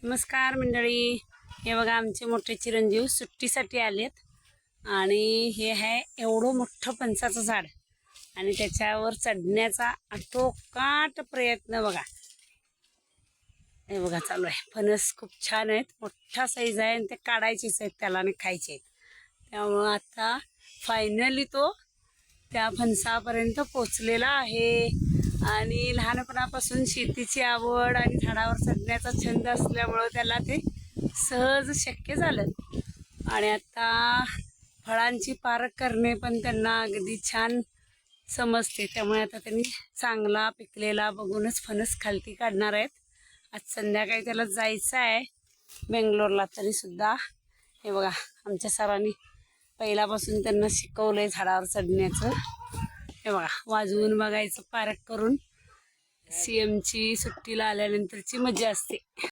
नमस्कार मंडळी, हे बघा आमचे मोठे चिरंजीव सुट्टीसाठी आलेत आणि हे आहे एवढं मोठं फणसाचं झाड आणि त्याच्यावर चढण्याचा आटोकाट प्रयत्न बघा. हे बघा चालू आहे. फणस खूप छान आहेत, मोठा साईज आहे आणि ते काढायचेच आहेत त्याला आणि खायचे आहेत. त्यामुळं आता फायनली तो त्या फणसापर्यंत पोचलेला आहे. आणि लहानपणापासून शेतीची आवड आणि झाडावर चढण्याचा छंद असल्यामुळं त्याला ते सहज शक्य झालं. आणि आता फळांची पारख करणे पण त्यांना अगदी छान समजते. त्यामुळे आता त्यांनी चांगला पिकलेला बघूनच फणस खालती काढणार आहेत. आज संध्याकाळी त्याला जायचं आहे बेंगलोरला. तरीसुद्धा हे बघा आमच्या सरांनी पहिल्यापासून त्यांना शिकवलं आहे झाडावर चढण्याचं. हे बघा वाजवून बघायचं पारख करून. CMची सुट्टीला आल्यानंतरची मजा असते.